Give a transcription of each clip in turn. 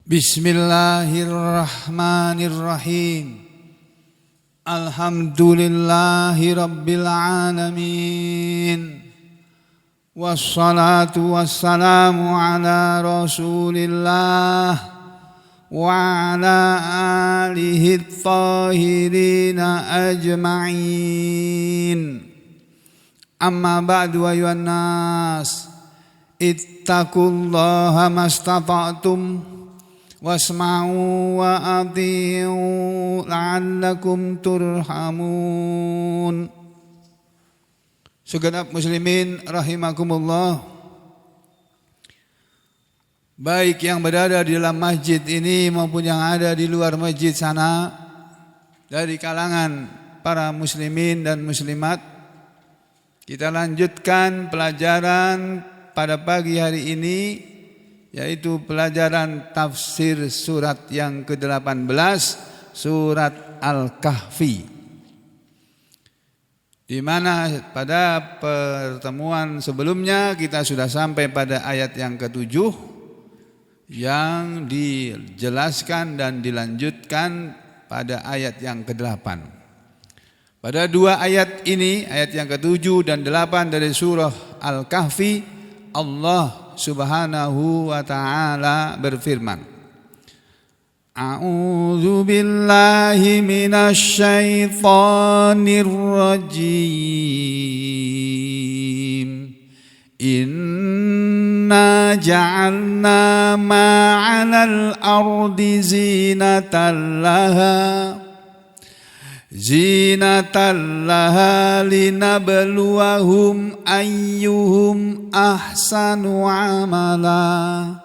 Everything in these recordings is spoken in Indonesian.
Bismillahirrahmanirrahim. Alhamdulillahi rabbil alamin. Wassalatu wassalamu ala rasulillah wa ala alihi thahirina ajma'in. Amma ba'du ayuhan nas, ittaqullaha mastata'tum wasma'u wa ati'u la'allakum turhamun. Segenap muslimin rahimakumullah, baik yang berada di dalam masjid ini maupun yang ada di luar masjid sana, dari kalangan para muslimin dan muslimat, kita lanjutkan pelajaran pada pagi hari ini, yaitu pelajaran tafsir surat yang ke-18, surat Al-Kahfi. Di mana pada pertemuan sebelumnya kita sudah sampai pada ayat yang ke-7 yang dijelaskan dan dilanjutkan pada ayat yang ke-8. Pada dua ayat ini, ayat yang ke-7 dan 8 dari surah Al-Kahfi, Allah Subhanahu wa ta'ala berfirman, A'udzu billahi minasy syaithanir rajim. Inna ja'alna ma'alal ardi zinatan laha linabluwahum ayyuhum ahsanu amala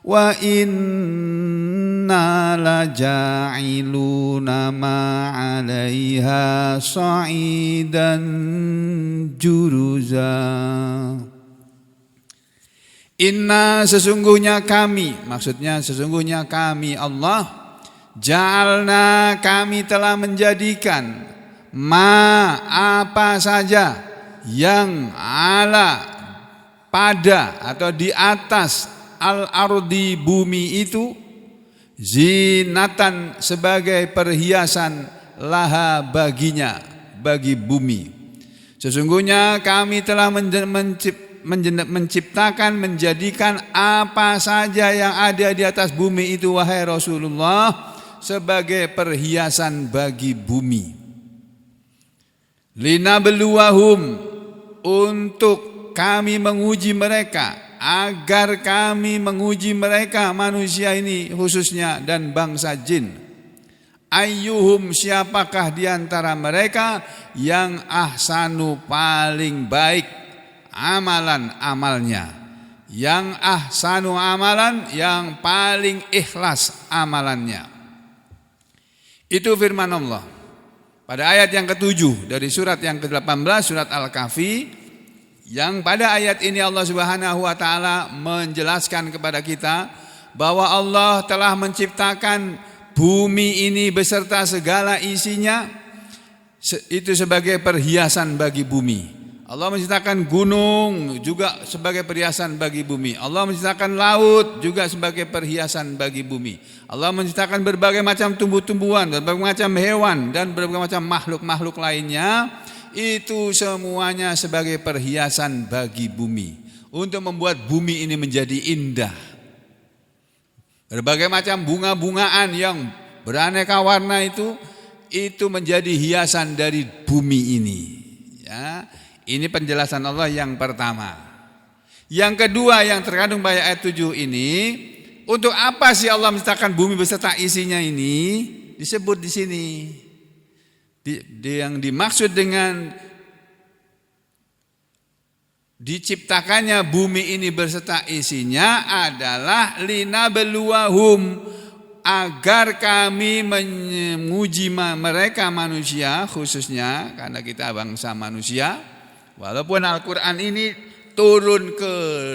wa inna laja'iluna ma'alaiha sa'idan juruza. Inna, sesungguhnya kami, maksudnya sesungguhnya kami Allah, ja'alna, kami telah menjadikan, ma, apa saja, yang ala, pada atau di atas, al-ardi, bumi itu, zinatan, sebagai perhiasan, laha, baginya, bagi bumi. Sesungguhnya kami telah menciptakan, menjadikan apa saja yang ada di atas bumi itu, wahai Rasulullah, sebagai perhiasan bagi bumi. Linabluwahum, untuk kami menguji mereka, agar kami menguji mereka, manusia ini khususnya dan bangsa jin. Ayyuhum, siapakah di antara mereka yang ahsanu, paling baik amalan, amalnya. Yang ahsanu amalan, yang paling ikhlas amalannya. Itu firman Allah pada ayat yang ke-7 dari surat yang ke-18, surat Al-Kahfi, yang pada ayat ini Allah Subhanahu wa ta'ala menjelaskan kepada kita bahwa Allah telah menciptakan bumi ini beserta segala isinya itu sebagai perhiasan bagi bumi. Allah menciptakan gunung juga sebagai perhiasan bagi bumi. Allah menciptakan laut juga sebagai perhiasan bagi bumi. Allah menciptakan berbagai macam tumbuh-tumbuhan, berbagai macam hewan, dan berbagai macam makhluk-makhluk lainnya. Itu semuanya sebagai perhiasan bagi bumi, untuk membuat bumi ini menjadi indah. Berbagai macam bunga-bungaan yang beraneka warna itu menjadi hiasan dari bumi ini. Ya. Ini penjelasan Allah yang pertama. Yang kedua yang terkandung pada ayat 7 ini, untuk apa sih Allah menciptakan bumi beserta isinya ini? Disebut di sini. Yang dimaksud dengan diciptakannya bumi ini beserta isinya adalah linabluwahum, agar kami menguji mereka manusia, khususnya karena kita bangsa manusia. Walaupun Al-Quran ini turun ke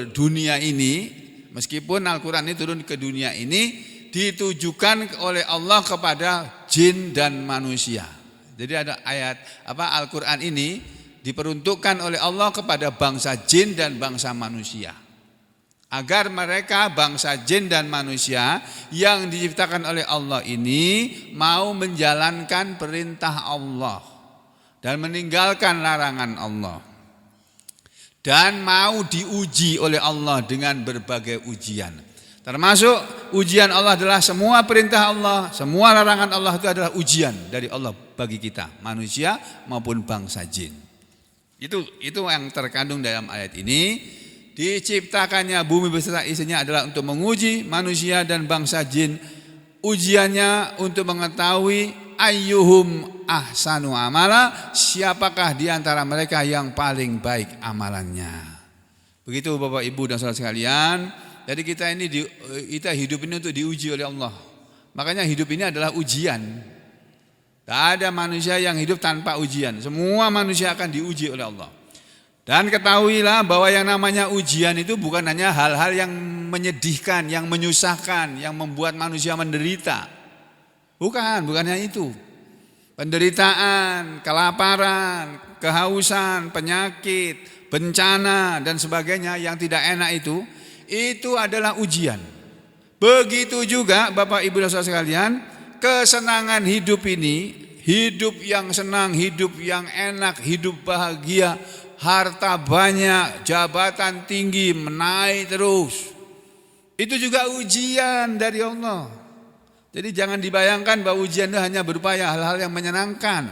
dunia ini, meskipun Al-Quran ini turun ke dunia ini, ditujukan oleh Allah kepada jin dan manusia. Jadi ada ayat Al-Quran ini diperuntukkan oleh Allah kepada bangsa jin dan bangsa manusia. Agar mereka bangsa jin dan manusia yang diciptakan oleh Allah ini mau menjalankan perintah Allah dan meninggalkan larangan Allah. Dan mau diuji oleh Allah dengan berbagai ujian. Termasuk ujian Allah adalah semua perintah Allah, semua larangan Allah itu adalah ujian dari Allah bagi kita, manusia maupun bangsa jin. Itu yang terkandung dalam ayat ini. Diciptakannya bumi beserta isinya adalah untuk menguji manusia dan bangsa jin. Ujiannya untuk mengetahui ayyuhum ahsanu amala, siapakah di antara mereka yang paling baik amalannya. Begitu Bapak Ibu dan saudara sekalian. Jadi kita hidup ini untuk diuji oleh Allah. Makanya hidup ini adalah ujian. Tidak ada manusia yang hidup tanpa ujian. Semua manusia akan diuji oleh Allah. Dan ketahuilah bahwa yang namanya ujian itu bukan hanya hal-hal yang menyedihkan, yang menyusahkan, yang membuat manusia menderita. Bukannya itu. Penderitaan, kelaparan, kehausan, penyakit, bencana dan sebagainya yang tidak enak itu adalah ujian. Begitu juga Bapak Ibu dan saudara sekalian, kesenangan hidup ini, hidup yang senang, hidup yang enak, hidup bahagia, harta banyak, jabatan tinggi, menaik terus. Itu juga ujian dari Allah. Jadi jangan dibayangkan bahwa ujian itu hanya berupa hal-hal yang menyenangkan.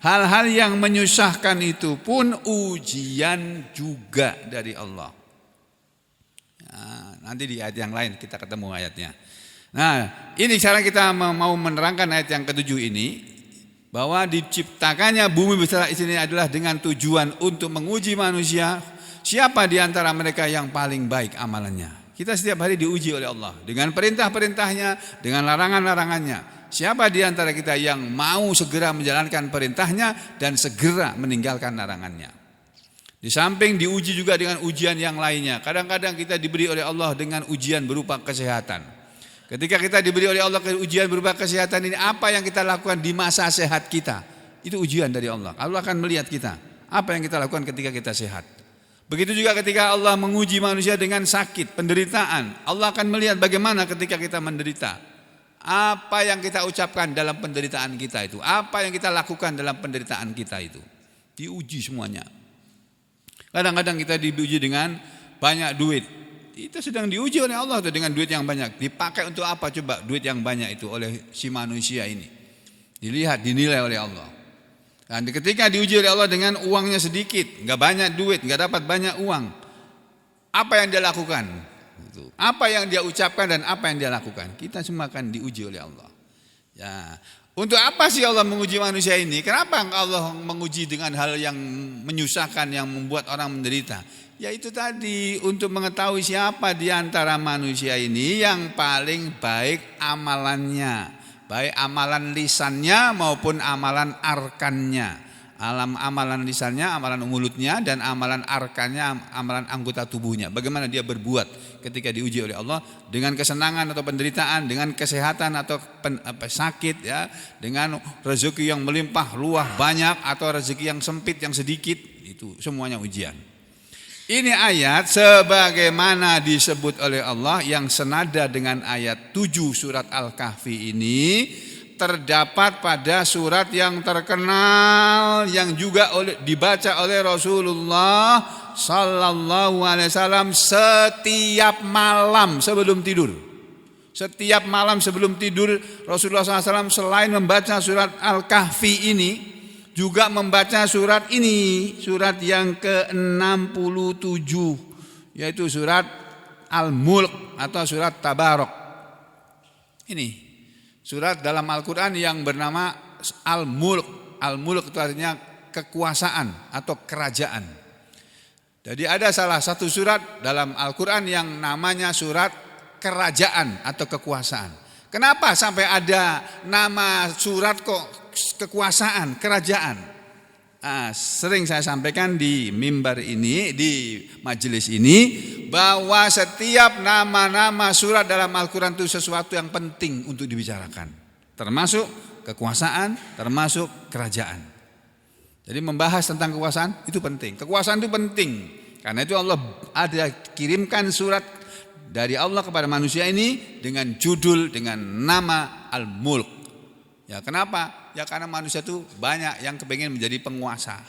Hal-hal yang menyusahkan itu pun ujian juga dari Allah. Nah, nanti di ayat yang lain kita ketemu ayatnya. Nah, ini cara kita mau menerangkan ayat yang ke-7 ini. Bahwa diciptakannya bumi beserta isinya adalah dengan tujuan untuk menguji manusia. Siapa di antara mereka yang paling baik amalannya. Kita setiap hari diuji oleh Allah. Dengan perintah-perintahnya, dengan larangan-larangannya. Siapa di antara kita yang mau segera menjalankan perintahnya dan segera meninggalkan larangannya. Di samping diuji juga dengan ujian yang lainnya. Kadang-kadang kita diberi oleh Allah dengan ujian berupa kesehatan. Ketika kita diberi oleh Allah ujian berupa kesehatan ini, apa yang kita lakukan di masa sehat kita? Itu ujian dari Allah. Allah akan melihat kita. Apa yang kita lakukan ketika kita sehat. Begitu juga ketika Allah menguji manusia dengan sakit, penderitaan. Allah akan melihat bagaimana ketika kita menderita. Apa yang kita ucapkan dalam penderitaan kita itu. Apa yang kita lakukan dalam penderitaan kita itu. Diuji semuanya. Kadang-kadang kita diuji dengan banyak duit. Kita sedang diuji oleh Allah tuh dengan duit yang banyak. Dipakai untuk apa coba duit yang banyak itu oleh si manusia ini. Dilihat, dinilai oleh Allah. Dan ketika diuji oleh Allah dengan uangnya sedikit, enggak banyak duit, enggak dapat banyak uang. Apa yang dia lakukan? Apa yang dia ucapkan dan apa yang dia lakukan? Kita semua akan diuji oleh Allah. Ya, untuk apa sih Allah menguji manusia ini? Kenapa Allah menguji dengan hal yang menyusahkan, yang membuat orang menderita? Ya itu tadi, untuk mengetahui siapa di antara manusia ini yang paling baik amalannya. Baik amalan lisannya maupun amalan arkannya. Amalan lisannya, amalan mulutnya, dan amalan arkannya, amalan anggota tubuhnya. Bagaimana dia berbuat ketika diuji oleh Allah dengan kesenangan atau penderitaan, dengan kesehatan atau sakit, ya, dengan rezeki yang melimpah luah banyak atau rezeki yang sempit yang sedikit, itu semuanya ujian. Ini ayat sebagaimana disebut oleh Allah yang senada dengan ayat 7 surat Al-Kahfi ini terdapat pada surat yang terkenal yang juga dibaca oleh Rasulullah sallallahu alaihi wasallam setiap malam sebelum tidur. Setiap malam sebelum tidur Rasulullah SAW selain membaca surat Al-Kahfi ini juga membaca surat ini, surat yang ke-67, yaitu surat Al-Mulk atau surat Tabarok. Ini surat dalam Al-Quran yang bernama Al-Mulk. Al-Mulk itu artinya kekuasaan atau kerajaan. Jadi ada salah satu surat dalam Al-Quran yang namanya surat kerajaan atau kekuasaan. Kenapa sampai ada nama surat kok kekuasaan, kerajaan? Sering saya sampaikan di mimbar ini, di majelis ini, bahwa setiap nama-nama surat dalam Al-Quran itu sesuatu yang penting untuk dibicarakan. Termasuk kekuasaan, termasuk kerajaan. Jadi membahas tentang kekuasaan itu penting. Kekuasaan itu penting. Karena itu Allah ada kirimkan surat dari Allah kepada manusia ini dengan judul, dengan nama Al-Mulk. Ya, kenapa? Ya karena manusia itu banyak yang kepengen menjadi penguasa.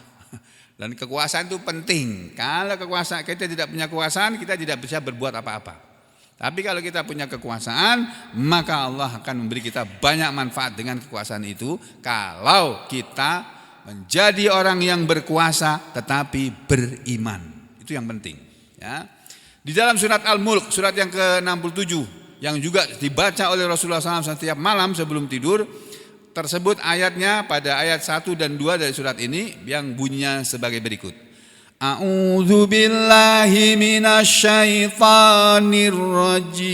Dan kekuasaan itu penting. Kalau kekuasaan kita tidak punya kekuasaan, kita tidak bisa berbuat apa-apa. Tapi kalau kita punya kekuasaan, maka Allah akan memberi kita banyak manfaat dengan kekuasaan itu. Kalau kita menjadi orang yang berkuasa tetapi beriman. Itu yang penting. Ya. Di dalam surat Al-Mulk, surat yang ke-67, yang juga dibaca oleh Rasulullah SAW setiap malam sebelum tidur, tersebut ayatnya pada ayat 1 dan 2 dari surat ini yang bunyinya sebagai berikut. A'udzu billahi minasyaitonir rajim.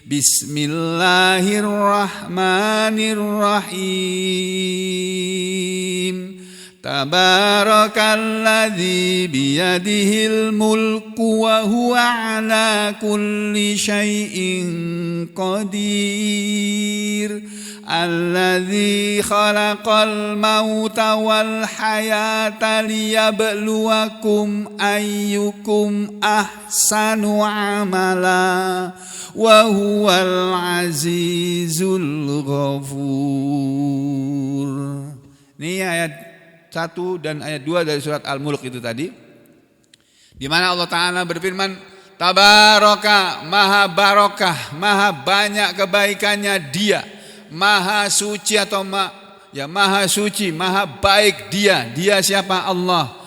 Bismillahirrahmanirrahim. Tabarakalladzi biyadihil mulku wa huwa ala kulli syai'in qadir. Alladzi khalaqal mauta wal hayata liyabluwakum ayyukum ahsanu amala wa huwal azizul ghafur. Ini ayat 1 dan ayat 2 dari surat Al-Mulk itu tadi, di mana Allah Ta'ala berfirman, Tabaraka, maha barokah, maha banyak kebaikannya Dia, maha suci atau maha suci, maha baik Dia. Dia siapa? Allah.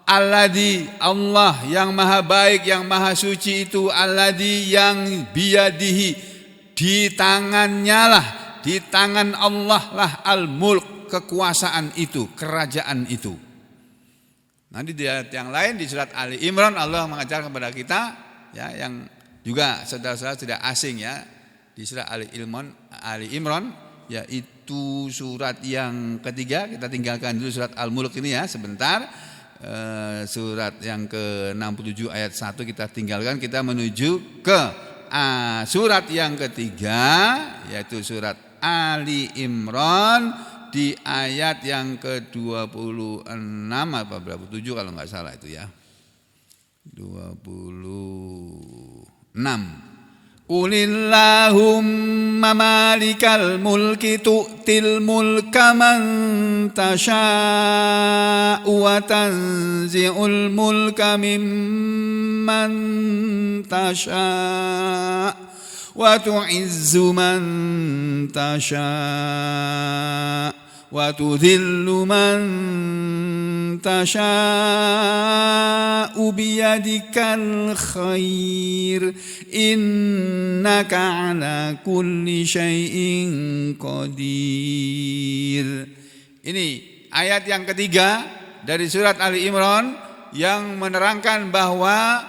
Alladzi, Allah yang maha baik, yang maha suci itu, alladzi yang biyadihi, di tangannya lah, di tangan Allah lah al-mulk, kekuasaan itu, kerajaan itu. Nanti di ayat yang lain di surat Ali Imran Allah mengajarkan kepada kita, ya, yang juga saudara-saudara tidak asing, ya, di surat Ali Imran, yaitu surat yang ketiga. Kita tinggalkan dulu surat Al-Mulk ini ya sebentar. Surat yang ke-67 ayat 1 kita tinggalkan, kita menuju ke surat yang ketiga, yaitu surat Ali Imran di ayat yang ke-26 apa berapa, 7 kalau enggak salah itu ya. 26. Qulillahumma malikal mulki tu'til mulka man tasha'u wa tanzi'ul mulka mimman tasha'u wa tu'izzu man tasha'u wa tudhillu man tasha'u biyadikal khair innaka ala kulli syai'in qadir. Ini ayat yang ketiga dari surat Ali Imran yang menerangkan bahwa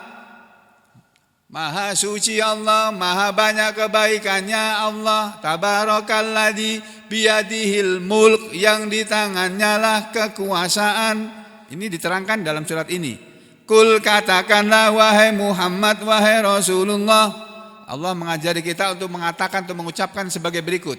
maha suci Allah, maha banyak kebaikannya Allah. Tabarakalladzi biyadihil mulk, yang di tangannya lah kekuasaan. Ini diterangkan dalam surat ini. Kul, katakanlah wahai Muhammad, wahai Rasulullah. Allah mengajari kita untuk mengatakan, untuk mengucapkan sebagai berikut.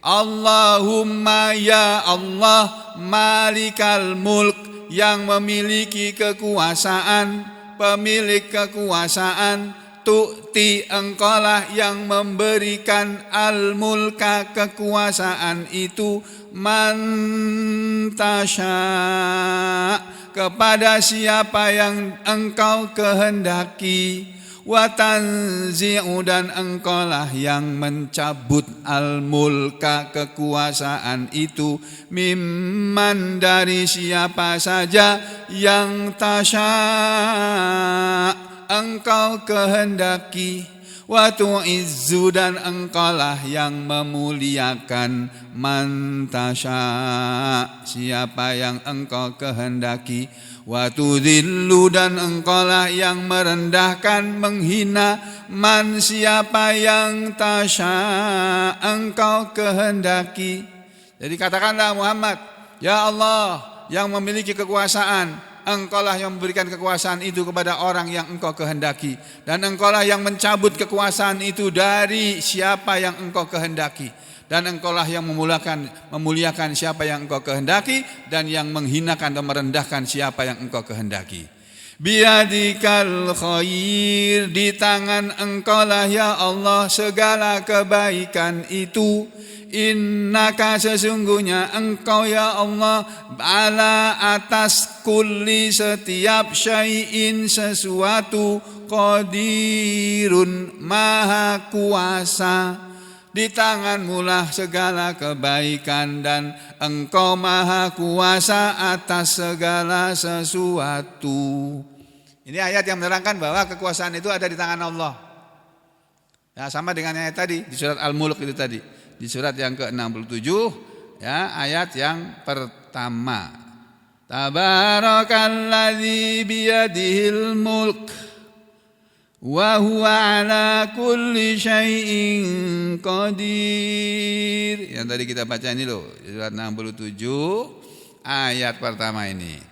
Allahumma ya Allah, malikal mulk, yang memiliki kekuasaan, pemilik kekuasaan. Tu'ti, engkaulah yang memberikan al-mulka, kekuasaan itu, man tasya, kepada siapa yang engkau kehendaki. Wa tanzi'u, dan engkaulah yang mencabut al-mulka, kekuasaan itu, mimman, dari siapa saja yang tasya engkau kehendaki. Wa tu'izzu, dan engkaulah yang memuliakan, man tasya, siapa yang engkau kehendaki. Wa tudhillu, dan engkaulah yang merendahkan, menghina, man, siapa yang tasya engkau kehendaki. Jadi katakanlah Muhammad, ya Allah yang memiliki kekuasaan, engkaulah yang memberikan kekuasaan itu kepada orang yang engkau kehendaki, dan engkaulah yang mencabut kekuasaan itu dari siapa yang engkau kehendaki, dan engkaulah yang memuliakan siapa yang engkau kehendaki, dan yang menghinakan dan merendahkan siapa yang engkau kehendaki. Biadikal khair, di tangan engkau lah ya Allah segala kebaikan itu. Innaka, sesungguhnya engkau ya Allah, ala atas kulli setiap syai'in sesuatu, qadirun maha kuasa. Di tanganmu lah segala kebaikan dan engkau maha kuasa atas segala sesuatu. Ini ayat yang menerangkan bahwa kekuasaan itu ada di tangan Allah. Ya, sama dengan ayat tadi di surat Al-Mulk itu tadi. Di surat yang ke-67 ya, ayat yang pertama. Tabarakalladzi biyadihil mulk wa huwa ala kulli syai'in qadir. Yang tadi kita baca ini loh, surat 67 ayat pertama ini.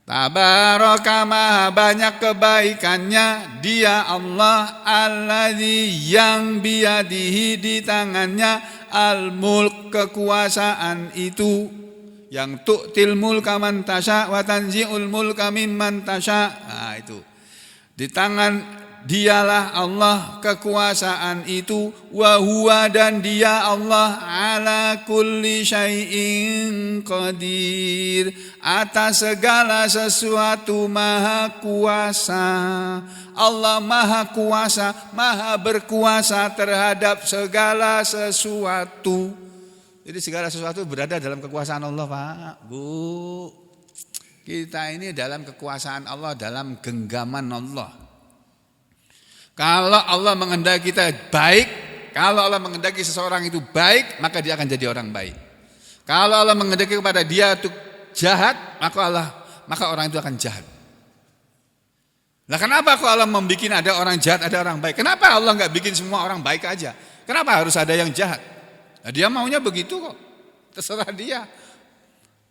Tabaraka, maha banyak kebaikannya dia Allah, alladzi yang biyadihi, di tangannya, al-mulk, kekuasaan itu, yang tu'til mulka man tasya wa tanzi'ul mulka mimman tasya. Nah itu di tangan dialah Allah kekuasaan itu, wa huwa, dan dia Allah, ala kulli syai'in qadir, atas segala sesuatu maha kuasa. Allah maha kuasa, maha berkuasa terhadap segala sesuatu. Jadi segala sesuatu berada dalam kekuasaan Allah, Pak, Bu. Kita ini dalam kekuasaan Allah, dalam genggaman Allah. Kalau Allah menghendaki kita baik, kalau Allah menghendaki seseorang itu baik, maka dia akan jadi orang baik. Kalau Allah menghendaki kepada dia untuk jahat, maka orang itu akan jahat. Nah, kenapa kalau Allah membuat ada orang jahat, ada orang baik? Kenapa Allah enggak bikin semua orang baik aja? Kenapa harus ada yang jahat? Nah, dia maunya begitu kok. Terserah dia.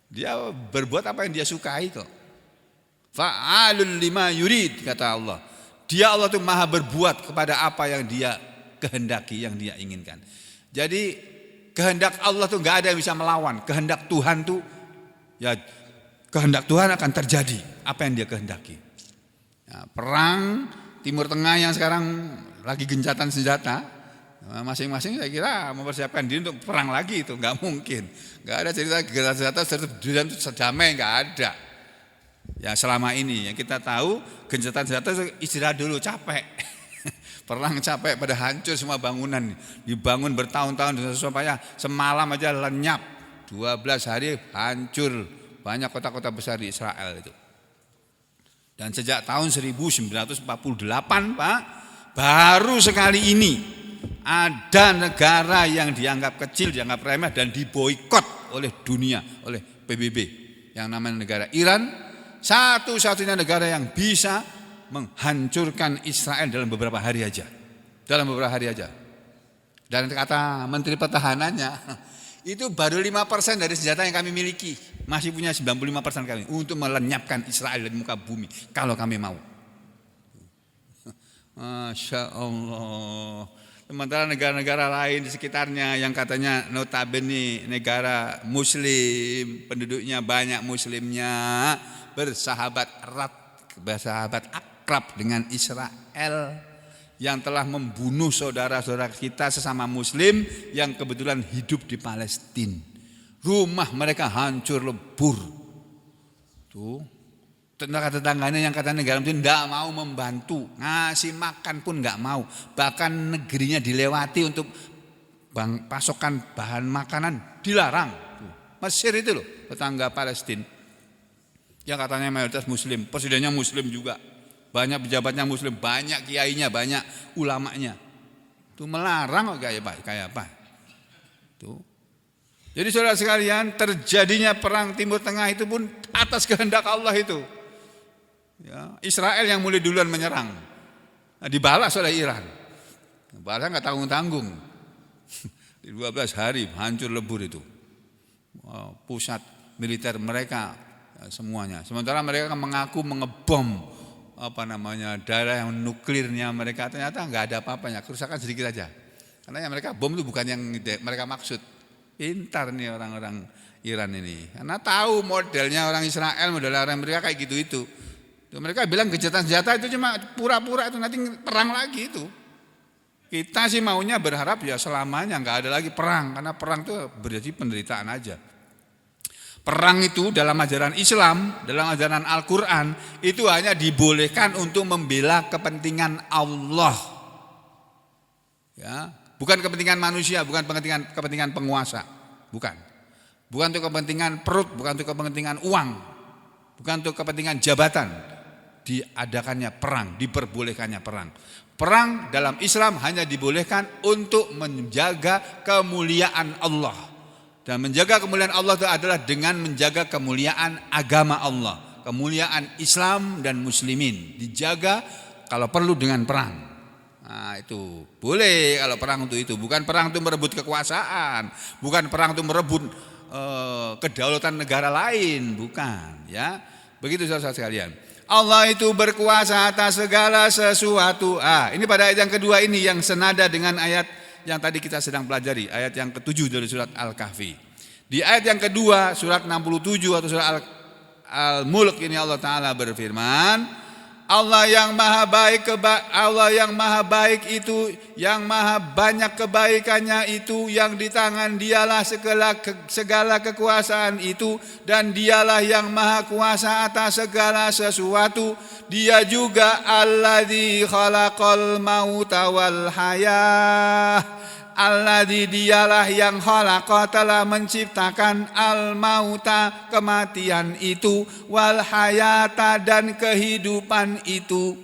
Dia berbuat apa yang dia sukai kok. Fa'alul lima yurid, kata Allah. Dia Allah itu maha berbuat kepada apa yang dia kehendaki, yang dia inginkan. Jadi kehendak Allah itu enggak ada yang bisa melawan. Kehendak Tuhan tuh, ya kehendak Tuhan akan terjadi apa yang dia kehendaki. Ya, perang Timur Tengah yang sekarang lagi gencatan senjata, masing-masing saya kira mempersiapkan diri untuk perang lagi, itu enggak mungkin. Enggak ada cerita gencatan senjata terus damai, enggak ada. Ya selama ini yang kita tahu gencatan senjata istirahat dulu, capek. Perang capek, pada hancur semua bangunan. Dibangun bertahun-tahun supaya semalam aja lenyap. 12 hari hancur banyak kota-kota besar di Israel itu. Dan sejak tahun 1948, Pak, baru sekali ini ada negara yang dianggap kecil, dianggap remeh dan diboikot oleh dunia, oleh PBB, yang namanya negara Iran. Satu-satunya negara yang bisa menghancurkan Israel dalam beberapa hari aja. Dalam beberapa hari aja. Dan kata Menteri Pertahanannya, itu baru 5% dari senjata yang kami miliki. Masih punya 95% kami untuk melenyapkan Israel dari muka bumi kalau kami mau. Masya Allah. Sementara negara-negara lain di sekitarnya yang katanya notabene negara muslim, penduduknya banyak muslimnya, bersahabat erat, bersahabat akrab dengan Israel yang telah membunuh saudara-saudara kita sesama muslim yang kebetulan hidup di Palestina. Rumah mereka hancur lebur. Tuh, tetangga-tetangganya yang kata negara itu tidak mau membantu, ngasih makan pun nggak mau, bahkan negerinya dilewati untuk pasokan bahan makanan dilarang. Mesir itu loh, tetangga Palestina yang katanya mayoritas muslim, presidennya muslim juga, banyak pejabatnya muslim, banyak kiainya, banyak ulamanya. Itu melarang kok kayak apa? Tuh. Jadi saudara sekalian, terjadinya perang Timur Tengah itu pun atas kehendak Allah itu. Ya, Israel yang mulai duluan menyerang, nah, dibalas oleh Iran. Balasnya nggak tanggung-tanggung. Di 12 hari hancur lebur itu. Pusat militer mereka semuanya. Sementara mereka mengaku mengebom daerah yang nuklirnya mereka, ternyata nggak ada apa-apanya, kerusakan sedikit aja. Karena yang mereka bom itu bukan yang mereka maksud. Pintar nih orang-orang Iran ini, karena tahu modelnya orang Israel, model orang mereka kayak gitu itu. Mereka bilang gencatan senjata itu cuma pura-pura, itu nanti perang lagi itu. Kita sih maunya berharap ya selamanya nggak ada lagi perang, karena perang itu berarti penderitaan aja. Perang itu dalam ajaran Islam, dalam ajaran Al-Quran itu hanya dibolehkan untuk membela kepentingan Allah, ya, bukan kepentingan manusia, bukan kepentingan penguasa, bukan untuk kepentingan perut, bukan untuk kepentingan uang, bukan untuk kepentingan jabatan. Diadakannya perang, diperbolehkannya perang. Perang dalam Islam hanya dibolehkan untuk menjaga kemuliaan Allah. Dan menjaga kemuliaan Allah itu adalah dengan menjaga kemuliaan agama Allah, kemuliaan Islam dan muslimin. Dijaga kalau perlu dengan perang. Nah, itu boleh kalau perang untuk itu, bukan perang untuk merebut kekuasaan, bukan perang untuk merebut kedaulatan negara lain, bukan, ya. Begitu saudara sekalian. Allah itu berkuasa atas segala sesuatu. Ini pada ayat yang kedua ini yang senada dengan ayat yang tadi kita sedang pelajari, ayat yang ke-7 dari surat Al-Kahfi. Di ayat yang kedua surat 67 atau surat Al-Mulk ini Allah Ta'ala berfirman, Allah yang maha baik itu, yang maha banyak kebaikannya itu, yang di tangan dialah segala kekuasaan itu, dan dialah yang maha kuasa atas segala sesuatu. Dia juga alladzi khalaqal mauta wal hayah, alladzi dialah yang khalaqa telah menciptakan al-mauta kematian itu, wal hayata dan kehidupan itu.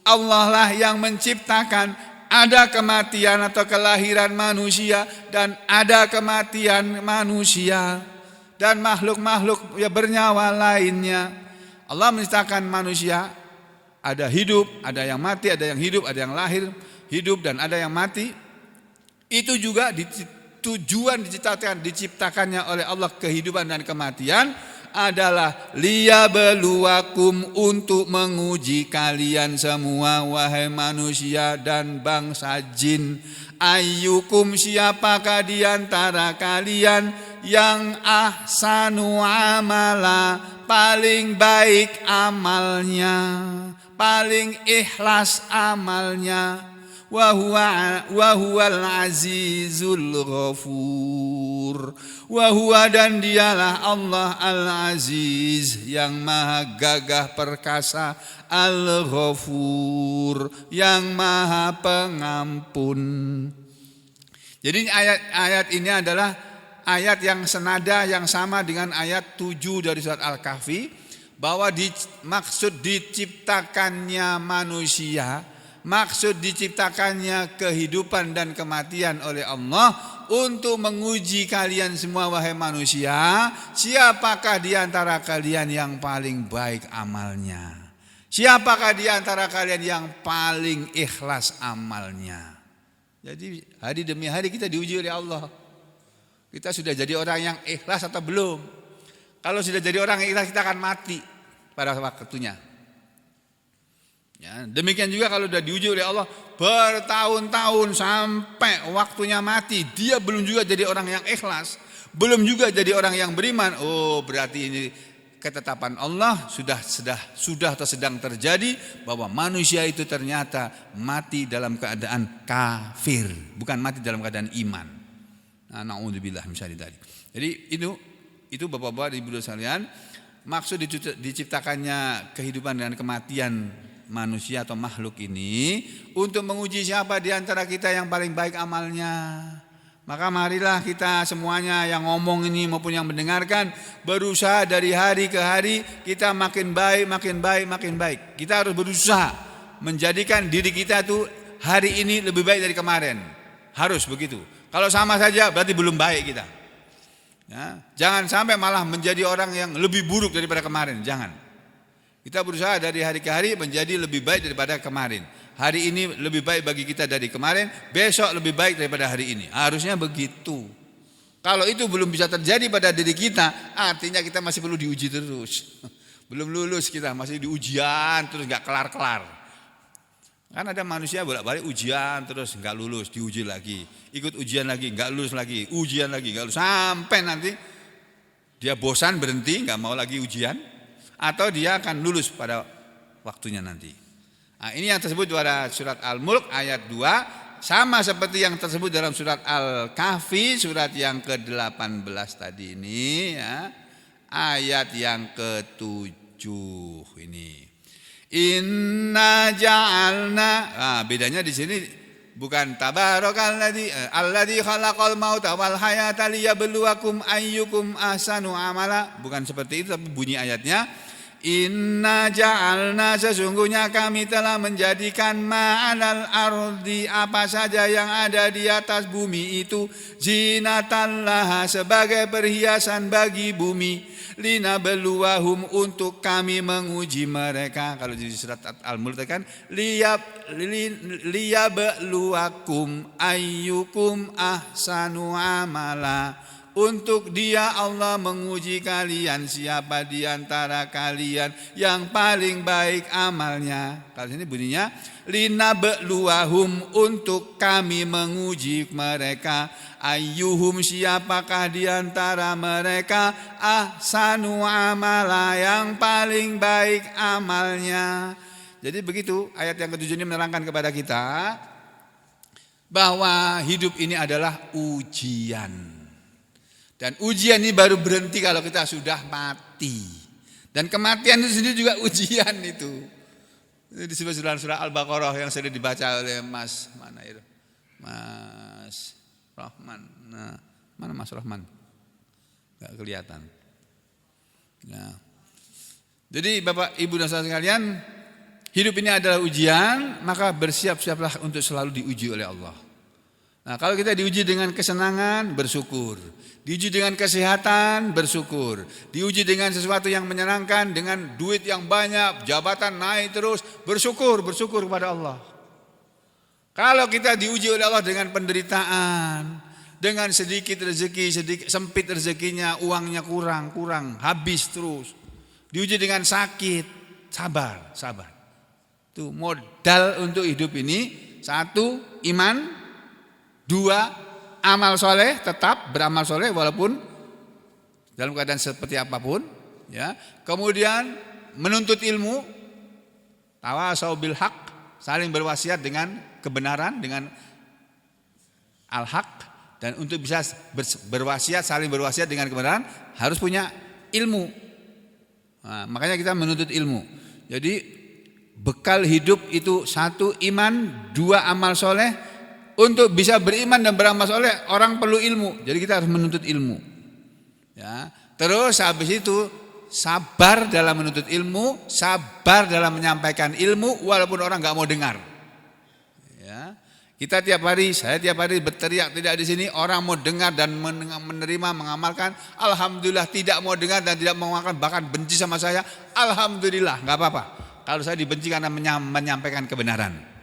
Allah lah yang menciptakan ada kematian atau kelahiran manusia dan ada kematian manusia dan makhluk-makhluk yang bernyawa lainnya. Allah menciptakan manusia, ada hidup, ada yang mati, ada yang hidup, ada yang lahir, hidup dan ada yang mati. Itu juga tujuan diciptakannya oleh Allah kehidupan dan kematian adalah liyabluwakum, untuk menguji kalian semua wahai manusia dan bangsa jin. Ayyukum, siapakah di antara kalian yang ahsanu amala, paling baik amalnya, paling ikhlas amalnya. Wa huwal azizul ghafur. Wa huwa, dan dialah Allah al-aziz, yang maha gagah perkasa, al-ghafur, yang maha pengampun. Jadi ayat ini adalah ayat yang senada, yang sama dengan ayat 7 dari surat Al-Kahfi, bahwa maksud diciptakannya manusia, maksud diciptakannya kehidupan dan kematian oleh Allah untuk menguji kalian semua wahai manusia, siapakah di antara kalian yang paling baik amalnya? Siapakah di antara kalian yang paling ikhlas amalnya? Jadi hari demi hari kita diuji oleh Allah. Kita sudah jadi orang yang ikhlas atau belum? Kalau sudah jadi orang yang ikhlas, kita akan mati pada waktunya. Ya, demikian juga kalau sudah diuji oleh Allah bertahun-tahun sampai waktunya mati, dia belum juga jadi orang yang ikhlas, belum juga jadi orang yang beriman. Oh, berarti ini ketetapan Allah sudah atau sedang terjadi, bahwa manusia itu ternyata mati dalam keadaan kafir, bukan mati dalam keadaan iman. Na'udzubillah min syarri dzalik. Jadi itu Bapak-bapak, Ibu sekalian, maksud diciptakannya kehidupan dan kematian manusia atau makhluk ini untuk menguji siapa di antara kita yang paling baik amalnya. Maka marilah kita semuanya yang ngomong ini maupun yang mendengarkan berusaha dari hari ke hari kita makin baik. Kita harus berusaha menjadikan diri kita tuh hari ini lebih baik dari kemarin. Harus begitu. Kalau sama saja berarti belum baik kita. Ya, jangan sampai malah menjadi orang yang lebih buruk daripada kemarin, jangan. Kita berusaha dari hari ke hari menjadi lebih baik daripada kemarin. Hari ini lebih baik bagi kita dari kemarin, besok lebih baik daripada hari ini. Harusnya begitu. Kalau itu belum bisa terjadi pada diri kita, artinya kita masih perlu diuji terus. Belum lulus kita, masih di ujian terus gak kelar-kelar. Kan ada manusia bolak-balik ujian terus gak lulus, diuji lagi. Ikut ujian lagi, gak lulus lagi, ujian lagi, gak lulus. Sampai nanti dia bosan, berhenti, gak mau lagi ujian. Atau dia akan lulus pada waktunya nanti. Nah, ini yang tersebut pada surat Al-Mulk ayat 2, sama seperti yang tersebut dalam surat Al-Kahfi surat yang ke-18 tadi ini ya. Ayat yang ke-7 ini. Inna ja'alna. Nah, bedanya di sini bukan tabarakalladzi alladzi khalaqal mauta wal hayata liyabluwakum ayyukum ahsanu amala. Bukan seperti itu, tapi bunyi ayatnya inna ja'alna, sesungguhnya kami telah menjadikan ma'alal ardi, apa saja yang ada di atas bumi itu, zinatan laha, sebagai perhiasan bagi bumi, linabluwahum, untuk kami menguji mereka. Kalau di surat Al-Mulk kan liyabluwakum ayyukum ahsanu amala, untuk dia Allah menguji kalian siapa di antara kalian yang paling baik amalnya. Kalau ini bunyinya linabluwahum, untuk kami menguji mereka, ayyuhum, siapakah di antara mereka, ahsanu amala, yang paling baik amalnya. Jadi begitu ayat yang ke-7 ini menerangkan kepada kita bahwa hidup ini adalah ujian. Dan ujian ini baru berhenti kalau kita sudah mati. Dan kematian itu sendiri juga ujian itu. Itu disebut surah Al-Baqarah yang sering dibaca oleh Mas mana itu? Mas Rahman. Nah, mana Mas Rahman? Enggak kelihatan. Nah. Jadi Bapak Ibu dan saudara sekalian, hidup ini adalah ujian, maka bersiap-siaplah untuk selalu diuji oleh Allah. Nah, kalau kita diuji dengan kesenangan, bersyukur. Diuji dengan kesehatan, bersyukur. Diuji dengan sesuatu yang menyenangkan, dengan duit yang banyak, jabatan naik terus, bersyukur kepada Allah. Kalau kita diuji oleh Allah dengan penderitaan, dengan sedikit rezeki, sempit rezekinya, uangnya kurang, habis terus. Diuji dengan sakit, sabar. Itu modal untuk hidup ini. 1, iman. 2, amal soleh, tetap beramal soleh walaupun dalam keadaan seperti apapun, ya. Kemudian menuntut ilmu, tawasau bil haq, saling berwasiat dengan kebenaran, dengan al-haq, dan untuk bisa berwasiat, saling berwasiat dengan kebenaran harus punya ilmu. Nah, makanya kita menuntut ilmu. Jadi bekal hidup itu 1, iman, 2, amal soleh. Untuk bisa beriman dan beramal soleh, orang perlu ilmu. Jadi kita harus menuntut ilmu. Ya. Terus habis itu sabar dalam menuntut ilmu, sabar dalam menyampaikan ilmu, walaupun orang nggak mau dengar. Ya. Kita saya tiap hari berteriak tidak di sini, orang mau dengar dan menerima, mengamalkan. Alhamdulillah, tidak mau dengar dan tidak mau mengamalkan, bahkan benci sama saya. Alhamdulillah, nggak apa-apa. Kalau saya dibenci karena menyampaikan kebenaran.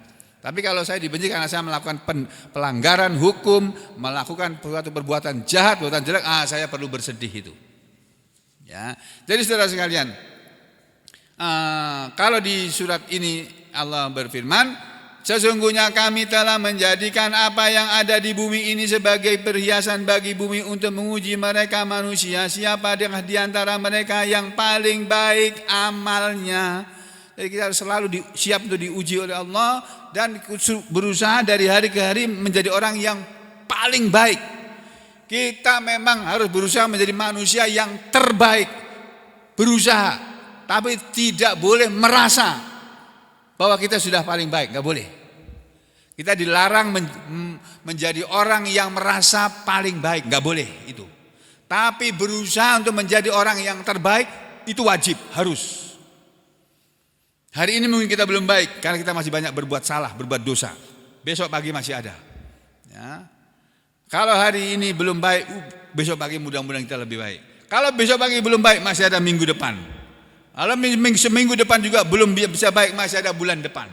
Tapi kalau saya dibenci karena saya melakukan pelanggaran hukum, melakukan suatu perbuatan jahat, perbuatan jelek, saya perlu bersedih itu. Ya. Jadi saudara sekalian, kalau di surat ini Allah berfirman, sesungguhnya kami telah menjadikan apa yang ada di bumi ini sebagai perhiasan bagi bumi untuk menguji mereka manusia, siapa di antara mereka yang paling baik amalnya. Jadi kita harus selalu siap untuk diuji oleh Allah dan berusaha dari hari ke hari menjadi orang yang paling baik. Kita memang harus berusaha menjadi manusia yang terbaik. Berusaha, tapi tidak boleh merasa bahwa kita sudah paling baik, enggak boleh. Kita dilarang menjadi orang yang merasa paling baik, enggak boleh itu. Tapi berusaha untuk menjadi orang yang terbaik itu wajib, harus. Hari ini mungkin kita belum baik karena kita masih banyak berbuat salah, berbuat dosa. Besok pagi masih ada. Ya. Kalau hari ini belum baik, besok pagi mudah-mudahan kita lebih baik. Kalau besok pagi belum baik, masih ada minggu depan. Kalau seminggu depan juga belum bisa baik, masih ada bulan depan.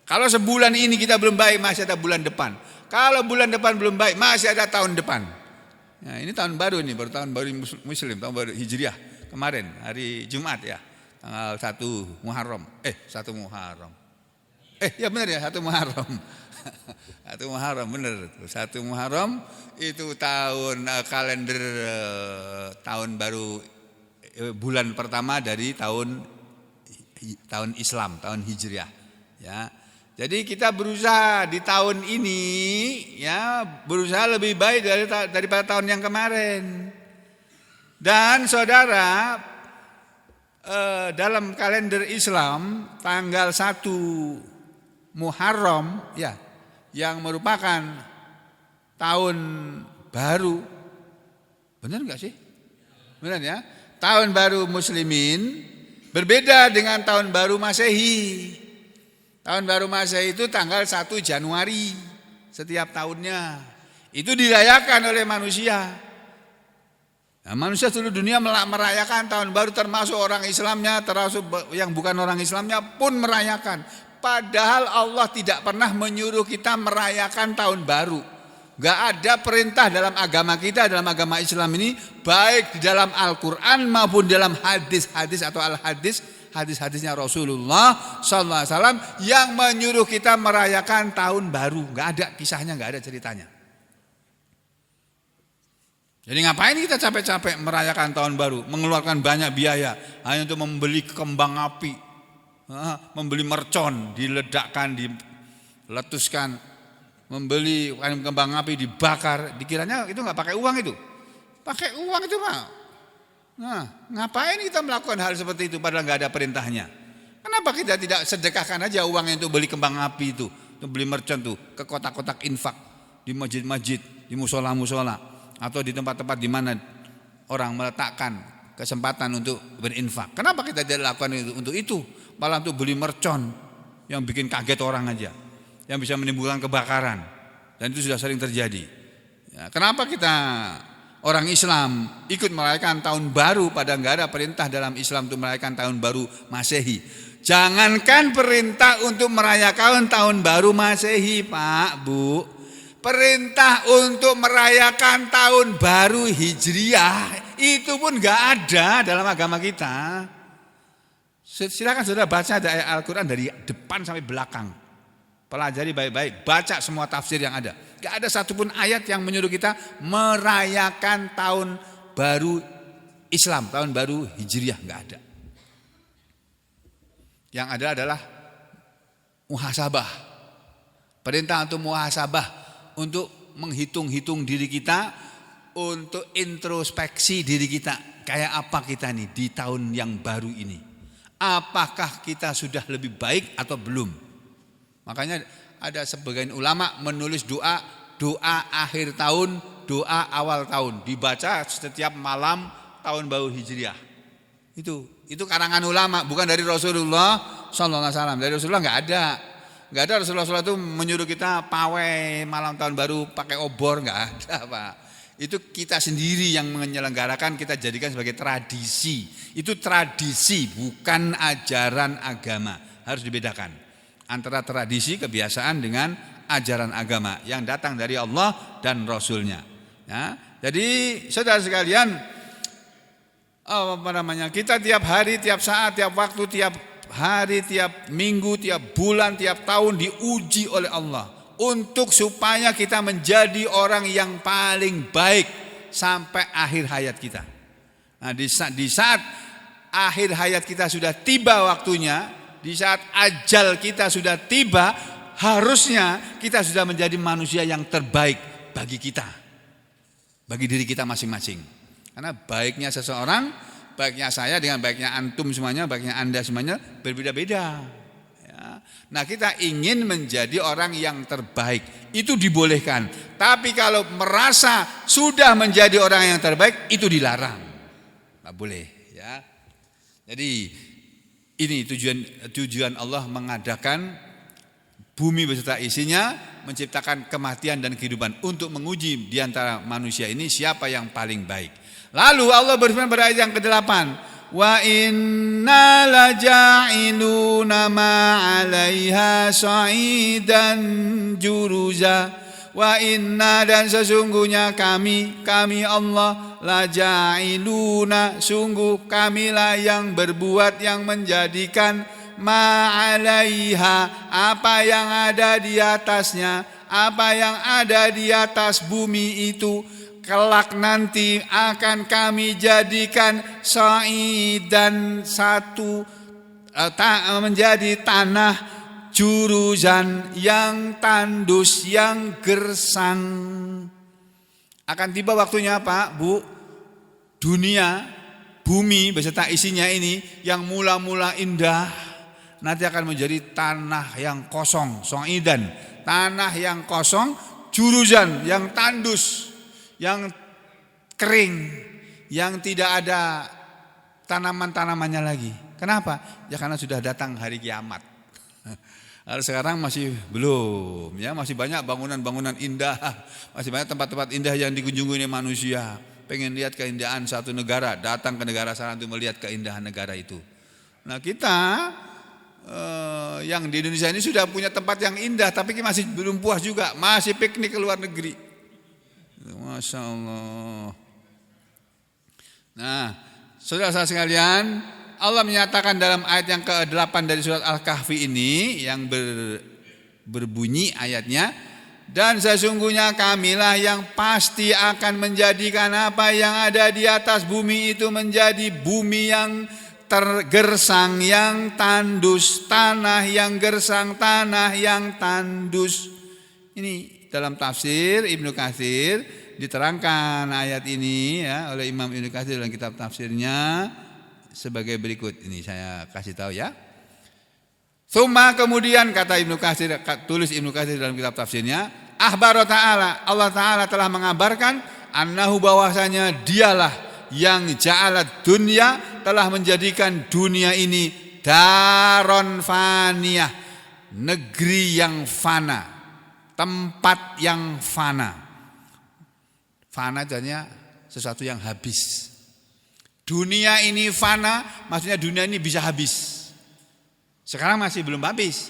Kalau sebulan ini kita belum baik, masih ada bulan depan. Kalau bulan depan belum baik, masih ada tahun depan. Nah, ini tahun baru nih, baru tahun baru Muslim, tahun baru Hijriah kemarin, hari Jumat ya. Tanggal 1 Muharram. 1 Muharram. Ya benar ya, 1 Muharram. 1 Muharram benar. 1 Muharram itu tahun kalender tahun baru bulan pertama dari tahun tahun Islam, tahun Hijriah. Ya. Jadi kita berusaha di tahun ini ya berusaha lebih baik daripada tahun yang kemarin. Dan saudara, dalam kalender Islam tanggal 1 Muharram ya yang merupakan tahun baru. Benar enggak sih? Benar ya? Tahun baru Muslimin berbeda dengan tahun baru Masehi. Tahun baru Masehi itu tanggal 1 Januari setiap tahunnya. Itu dirayakan oleh manusia. Nah, manusia seluruh dunia merayakan tahun baru, termasuk orang Islamnya, termasuk yang bukan orang Islamnya pun merayakan. Padahal Allah tidak pernah menyuruh kita merayakan tahun baru. Gak ada perintah dalam agama kita, dalam agama Islam ini, baik di dalam Al-Quran maupun dalam hadis-hadis atau hadis-hadisnya Rasulullah SAW yang menyuruh kita merayakan tahun baru. Gak ada kisahnya, gak ada ceritanya. Jadi ngapain kita capek-capek merayakan tahun baru, mengeluarkan banyak biaya hanya untuk membeli kembang api, membeli mercon, diledakkan, diletuskan, membeli kembang api dibakar, dikiranya itu nggak pakai uang itu, pakai uang itu mah. Nah, ngapain kita melakukan hal seperti itu padahal nggak ada perintahnya? Kenapa kita tidak sedekahkan aja uangnya untuk beli kembang api itu, untuk beli mercon tuh ke kotak-kotak infak di masjid-masjid, di musola-musola, atau di tempat-tempat di mana orang meletakkan kesempatan untuk berinfak? Kenapa kita tidak lakukan itu untuk itu? Malah untuk beli mercon yang bikin kaget orang aja, yang bisa menimbulkan kebakaran, dan itu sudah sering terjadi. Ya, kenapa kita orang Islam ikut merayakan tahun baru padahal nggak ada perintah dalam Islam untuk merayakan tahun baru Masehi? Jangankan perintah untuk merayakan tahun baru Masehi, Pak, Bu, perintah untuk merayakan tahun baru Hijriah itu pun nggak ada dalam agama kita. Silakan saudara baca ayat Al-Quran dari depan sampai belakang. Pelajari baik-baik, baca semua tafsir yang ada. Gak ada satupun ayat yang menyuruh kita merayakan tahun baru Islam, tahun baru Hijriah, gak ada. Yang ada adalah muhasabah. Perintah untuk muhasabah, untuk menghitung-hitung diri kita, untuk introspeksi diri kita. Kayak apa kita nih di tahun yang baru ini? Apakah kita sudah lebih baik atau belum? Makanya ada sebagian ulama menulis doa akhir tahun, doa awal tahun, dibaca setiap malam tahun baru Hijriah. Itu karangan ulama, bukan dari Rasulullah SAW. Dari Rasulullah nggak ada Rasulullah SAW itu menyuruh kita pawai malam tahun baru pakai obor, nggak ada, Pak. Itu kita sendiri yang menyelenggarakan, kita jadikan sebagai tradisi. Itu tradisi, bukan ajaran agama. Harus dibedakan antara tradisi kebiasaan dengan ajaran agama yang datang dari Allah dan Rasulnya. Ya, jadi saudara sekalian, kita tiap hari, tiap saat, tiap waktu, tiap hari, tiap minggu, tiap bulan, tiap tahun diuji oleh Allah untuk supaya kita menjadi orang yang paling baik sampai akhir hayat kita. Nah, di saat akhir hayat kita sudah tiba waktunya, di saat ajal kita sudah tiba, harusnya kita sudah menjadi manusia yang terbaik bagi kita, bagi diri kita masing-masing. Karena baiknya seseorang, baiknya saya dengan baiknya antum semuanya, baiknya anda semuanya berbeda-beda. Ya. Nah, kita ingin menjadi orang yang terbaik, itu dibolehkan. Tapi kalau merasa sudah menjadi orang yang terbaik, itu dilarang. Nggak boleh. Ya. Jadi ini tujuan Allah mengadakan bumi beserta isinya, menciptakan kematian dan kehidupan untuk menguji di antara manusia ini siapa yang paling baik. Lalu Allah berfirman pada ayat yang ke-8, wa inna laja'iluna ma'alaiha sa'idan juruza. Wa inna, dan sesungguhnya kami Allah, laja'iluna, sungguh kamilah yang berbuat, yang menjadikan ma'alaiha, apa yang ada di atasnya, apa yang ada di atas bumi itu, kelak nanti akan kami jadikan sa'idan, satu menjadi tanah jurujan yang tandus, yang gersang. Akan tiba waktunya Pak, Bu, dunia, bumi beserta isinya ini yang mula-mula indah nanti akan menjadi tanah yang kosong, songidan, tanah yang kosong, jurujan yang tandus, yang kering, yang tidak ada tanaman-tanamannya lagi. Kenapa? Ya karena sudah datang hari kiamat. Sekarang masih belum, ya masih banyak bangunan-bangunan indah, masih banyak tempat-tempat indah yang dikunjungi oleh manusia. Pengen lihat keindahan satu negara, datang ke negara sana untuk melihat keindahan negara itu. Nah kita yang di Indonesia ini sudah punya tempat yang indah, tapi masih belum puas juga, masih piknik ke luar negeri. Masya Allah. Nah, saudara-saudara sekalian, Allah menyatakan dalam ayat yang ke-8 dari surat Al-Kahfi ini yang berbunyi ayatnya, dan sesungguhnya kamilah yang pasti akan menjadikan apa yang ada di atas bumi itu menjadi bumi yang tergersang, yang tandus, tanah yang gersang, tanah yang tandus. Ini dalam tafsir Ibnu Katsir diterangkan ayat ini ya oleh Imam Ibnu Katsir dalam kitab tafsirnya sebagai berikut. Ini saya kasih tahu ya. Summa kemudian kata Ibnu Katsir, tulis Ibnu Katsir dalam kitab tafsirnya, akhbar ta'ala, Allah Ta'ala telah mengabarkan annahu bahwasanya dialah yang ja'alat dunya, telah menjadikan dunia ini daron faniyah, negeri yang fana, tempat yang fana. Fana artinya sesuatu yang habis. Dunia ini fana, maksudnya dunia ini bisa habis. Sekarang masih belum habis.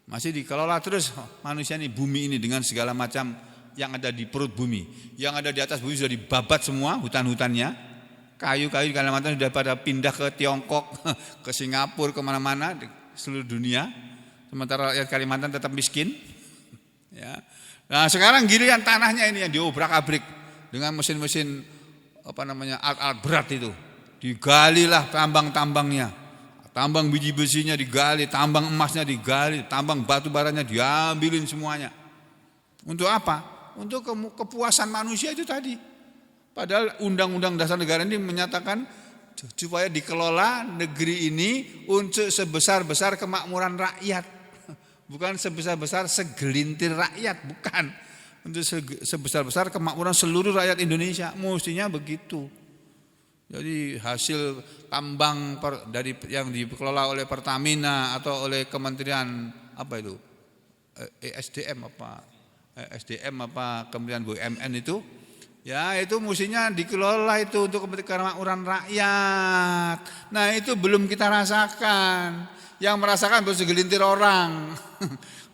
Masih dikelola terus manusia ini, bumi ini dengan segala macam yang ada di perut bumi. Yang ada di atas bumi sudah dibabat semua hutan-hutannya. Kayu-kayu di Kalimantan sudah pada pindah ke Tiongkok, ke Singapura, kemana-mana di seluruh dunia. Sementara rakyat Kalimantan tetap miskin. Ya. Nah sekarang giliran tanahnya ini yang diobrak-abrik dengan mesin-mesin alat-alat berat itu. Digalilah tambang-tambangnya, tambang biji besinya digali, tambang emasnya digali, tambang batu baranya diambilin semuanya. Untuk apa? Untuk kepuasan manusia itu tadi. Padahal Undang-Undang Dasar Negara ini menyatakan supaya dikelola negeri ini untuk sebesar-besar kemakmuran rakyat. Bukan sebesar-besar segelintir rakyat, bukan. Untuk sebesar-besar kemakmuran seluruh rakyat Indonesia, mestinya begitu. Jadi hasil tambang dari yang dikelola oleh Pertamina atau oleh Kementerian SDM Kementerian BUMN itu, ya itu mestinya dikelola itu untuk kemakmuran rakyat. Nah itu belum kita rasakan. Yang merasakan baru segelintir orang.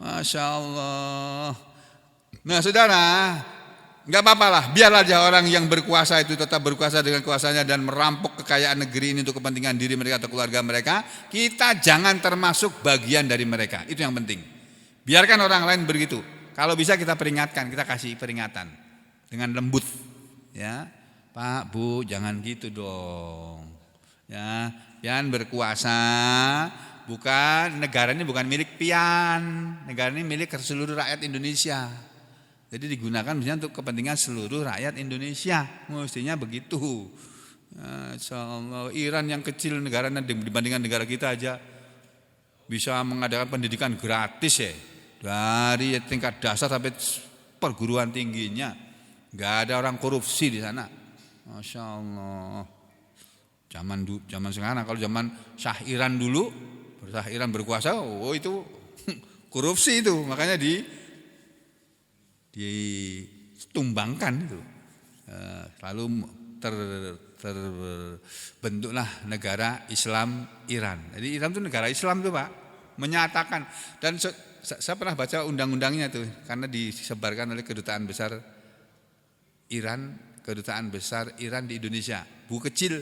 Masya Allah. Nah saudara, gak apa-apa lah, biarlah aja orang yang berkuasa itu tetap berkuasa dengan kuasanya dan merampok kekayaan negeri ini untuk kepentingan diri mereka atau keluarga mereka. Kita jangan termasuk bagian dari mereka, itu yang penting. Biarkan orang lain begitu. Kalau bisa kita peringatkan, kita kasih peringatan dengan lembut. Ya, Pak, Bu, jangan gitu dong. Ya, pian berkuasa. Bukan, negara ini bukan milik pian, negara ini milik seluruh rakyat Indonesia. Jadi digunakan misalnya untuk kepentingan seluruh rakyat Indonesia, mestinya begitu. Insyaallah, Iran yang kecil negaranya dibandingkan negara kita aja bisa mengadakan pendidikan gratis ya, dari tingkat dasar sampai perguruan tingginya, nggak ada orang korupsi di sana. Masya Allah. Zaman sekarang, kalau zaman Shah Iran dulu. Shah Iran berkuasa, oh itu korupsi itu, makanya ditumbangkan itu. Lalu terbentuklah negara Islam Iran. Jadi Iran itu negara Islam tuh Pak, menyatakan. Dan saya pernah baca undang-undangnya tuh, karena disebarkan oleh kedutaan besar Iran di Indonesia. Buku kecil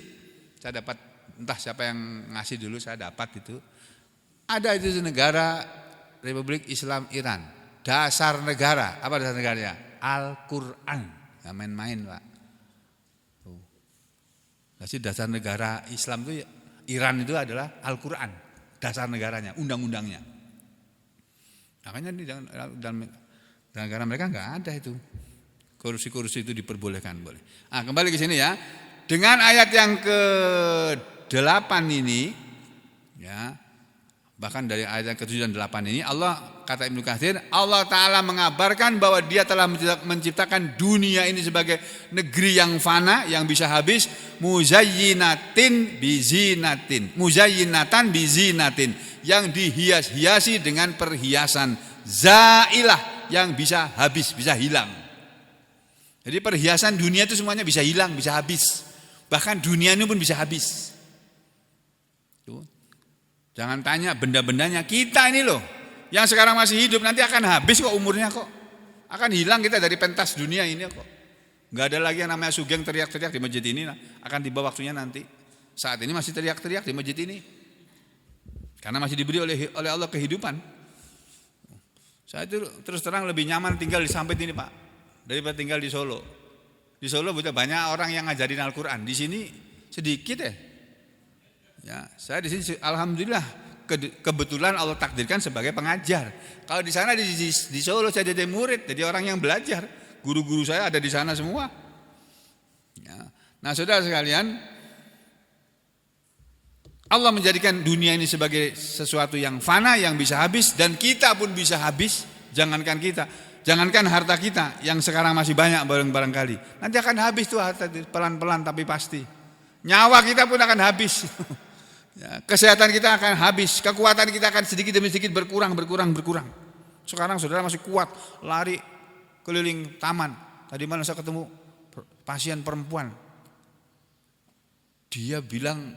saya dapat, entah siapa yang ngasih dulu, saya dapat itu. Ada itu negara Republik Islam Iran. Dasar negara, apa dasar negaranya? Al-Quran. Gak main-main Pak. Jadi dasar negara Islam itu Iran itu adalah Al-Quran. dasar negaranya, undang-undangnya. Makanya di dalam negara mereka nggak ada itu. Korupsi itu diperbolehkan, boleh. Nah, kembali ke sini ya. Dengan ayat yang ke-8 ini, ya, bahkan dari ayat yang ke-7 dan 8 ini, Allah, kata Ibnu Katsir, Allah Ta'ala mengabarkan bahwa Dia telah menciptakan dunia ini sebagai negeri yang fana, yang bisa habis, muzayyinatan bizinatin, yang dihias-hiasi dengan perhiasan zailah, yang bisa habis, bisa hilang. Jadi perhiasan dunia itu semuanya bisa hilang, bisa habis. Bahkan dunia ini pun bisa habis. Tuh. Jangan tanya benda-bendanya, kita ini loh yang sekarang masih hidup nanti akan habis kok umurnya kok. Akan hilang kita dari pentas dunia ini kok. Enggak ada lagi yang namanya Sugeng teriak-teriak di masjid ini, akan tiba waktunya nanti. Saat ini masih teriak-teriak di masjid ini. Karena masih diberi oleh Allah kehidupan. Saya itu terus terang lebih nyaman tinggal di Sampit ini, Pak, daripada tinggal di Solo. Di Solo banyak orang yang ngajarin Al-Quran. Di sini sedikit ya. Ya, saya di sini alhamdulillah kebetulan Allah takdirkan sebagai pengajar. Kalau di sana di Solo saya jadi murid, jadi orang yang belajar. Guru-guru saya ada di sana semua. Ya. Nah, saudara sekalian, Allah menjadikan dunia ini sebagai sesuatu yang fana, yang bisa habis, dan kita pun bisa habis. Jangankan harta kita yang sekarang masih banyak barangkali. Nanti akan habis tuh harta pelan-pelan tapi pasti. Nyawa kita pun akan habis. Ya, kesehatan kita akan habis, kekuatan kita akan sedikit demi sedikit berkurang. Sekarang saudara masih kuat, lari keliling taman. Tadi malam saya ketemu pasien perempuan. Dia bilang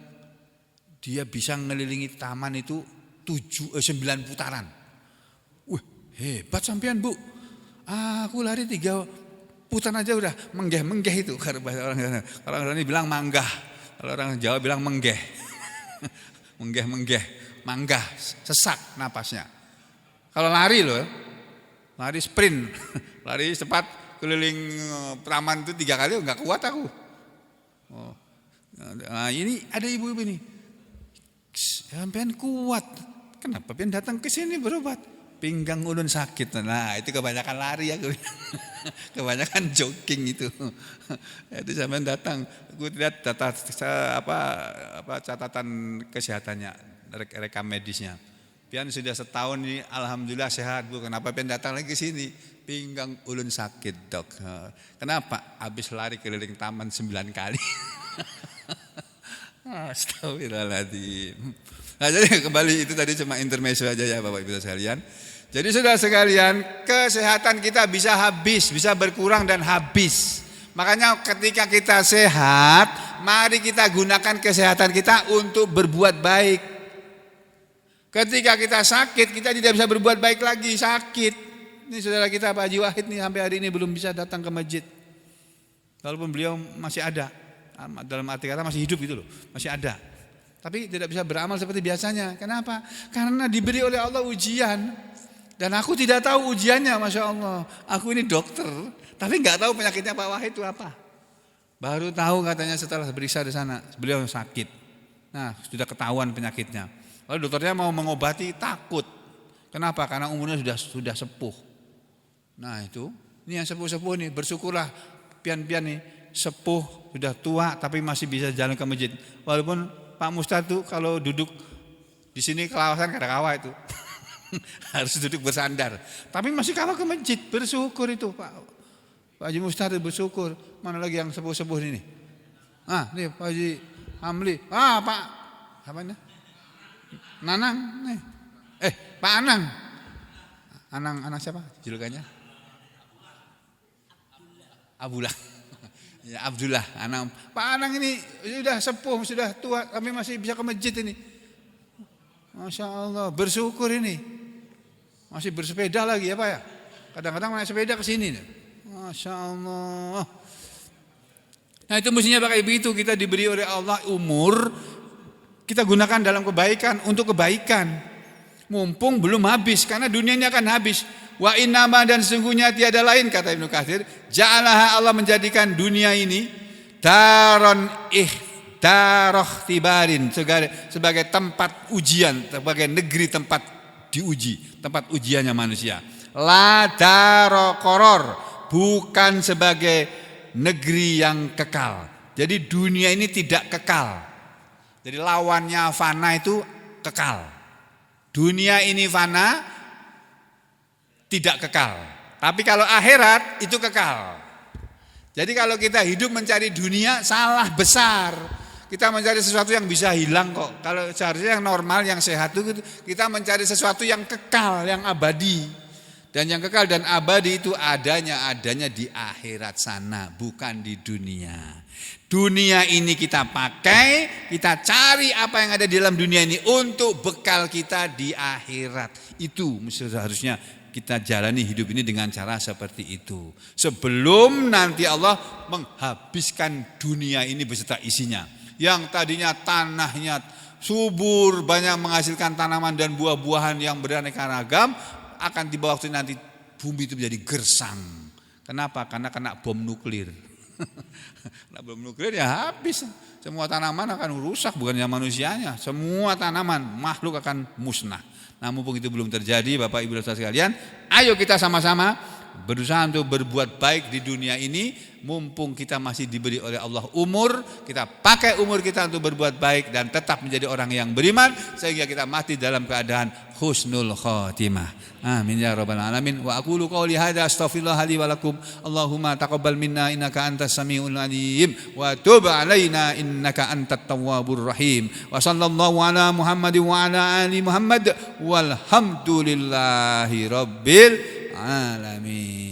dia bisa ngelilingi taman itu 9 putaran. Wah, hebat sampean, Bu. Aku lari 3 putaran aja udah menggeh itu. Kalau orang ini bilang manggah, kalau orang Jawa bilang menggeh. Manggah, sesak napasnya. Kalau lari loh, lari sprint, lari cepat keliling taman itu 3 kali nggak kuat aku. Nah, ini ada ibu-ibu ini, sampean kuat, kenapa pian datang ke sini berobat? Pinggang ulun sakit. Nah, itu kebanyakan lari ya. Kebanyakan jogging itu. Itu sampean datang, aku lihat data catatan kesehatannya, rekam medisnya. Pian sudah setahun ini alhamdulillah sehat, Bu. Kenapa pian datang lagi ke sini? Pinggang ulun sakit, Dok. Kenapa? Habis lari keliling taman 9 kali. Astagfirullahaladzim. Nah, jadi kembali itu tadi cuma intermezzo aja ya Bapak Ibu sekalian. Jadi saudara sekalian, kesehatan kita bisa habis, bisa berkurang dan habis. Makanya ketika kita sehat, mari kita gunakan kesehatan kita untuk berbuat baik. Ketika kita sakit, kita tidak bisa berbuat baik lagi, sakit. Ini saudara kita Pak Haji Wahid nih sampai hari ini belum bisa datang ke masjid. Walaupun beliau masih ada, dalam arti kata masih hidup gitu loh, masih ada. Tapi tidak bisa beramal seperti biasanya. Kenapa? Karena diberi oleh Allah ujian. Dan aku tidak tahu ujiannya, Masya Allah. Aku ini dokter, tapi nggak tahu penyakitnya Pak Wahid itu apa. Baru tahu katanya setelah beriksa di sana, beliau sakit. Nah, sudah ketahuan penyakitnya. Lalu dokternya mau mengobati, takut. Kenapa? Karena umurnya sudah sepuh. Nah itu, ini yang sepuh-sepuh nih, bersyukurlah pian-pian nih, sepuh, sudah tua, tapi masih bisa jalan ke masjid. Walaupun Pak Mustad tuh kalau duduk di sini kelawasan kada kawa itu. Harus duduk bersandar. Tapi masih kawa ke masjid, bersyukur itu Pak Haji Mustad bersyukur. Mana lagi yang sepuh-sepuh ini? Nih Pak Haji Hamli. Pak apa ini? Nanang nih. Pak Anang. Anang siapa? Julukannya? Abdullah. Ya Abdullah, Anang. Pak Anang ini sudah sepuh, sudah tua, tapi masih bisa ke masjid ini. Masya Allah, bersyukur ini. Masih bersepeda lagi ya Pak ya. Kadang-kadang naik sepeda ke sini. Masya Allah. Nah itu mestinya Bapak Ibu itu kita diberi oleh Allah umur. Kita gunakan dalam kebaikan, untuk kebaikan. Mumpung belum habis, karena dunia ini akan habis. Wa innama, dan sesungguhnya tiada lain, kata Ibnu Katsir, ja'alaha, Allah menjadikan dunia ini daron darohtibarin, sebagai tempat ujian, sebagai negeri tempat diuji, tempat ujiannya manusia. La darokoror, bukan sebagai negeri yang kekal. Jadi dunia ini tidak kekal. Jadi lawannya fana itu kekal. Dunia ini fana, tidak kekal. Tapi kalau akhirat itu kekal. Jadi kalau kita hidup mencari dunia, salah besar. Kita mencari sesuatu yang bisa hilang kok. Kalau seharusnya yang normal, yang sehat itu kita mencari sesuatu yang kekal, yang abadi. Dan yang kekal dan abadi itu adanya di akhirat sana, bukan di dunia. Dunia ini kita pakai, kita cari apa yang ada di dalam dunia ini untuk bekal kita di akhirat. Itu seharusnya kita jalani hidup ini dengan cara seperti itu. Sebelum nanti Allah menghabiskan dunia ini beserta isinya. Yang tadinya tanahnya subur, banyak menghasilkan tanaman dan buah-buahan yang beraneka ragam, akan dibawa waktu nanti bumi itu menjadi gersang. Kenapa? Karena kena bom nuklir. Kena bom nuklir ya habis. Semua tanaman akan rusak, bukannya manusianya. Semua tanaman, makhluk akan musnah. Nah, mumpung itu belum terjadi, Bapak Ibu saudara sekalian, ayo kita sama-sama berusaha untuk berbuat baik di dunia ini. Mumpung kita masih diberi oleh Allah umur, kita pakai umur kita untuk berbuat baik dan tetap menjadi orang yang beriman, sehingga kita mati dalam keadaan husnul khotimah. Amin ya rabbal alamin. Wa aqulu qouli hadza astaghfirullah li wa lakum. Allahumma taqabbal minna innaka antas samiul alim wa tub alaina innaka antat tawwabur rahim. Wa sallallahu ala Muhammadin wa ala ali Muhammad walhamdulillahi rabbil alamin.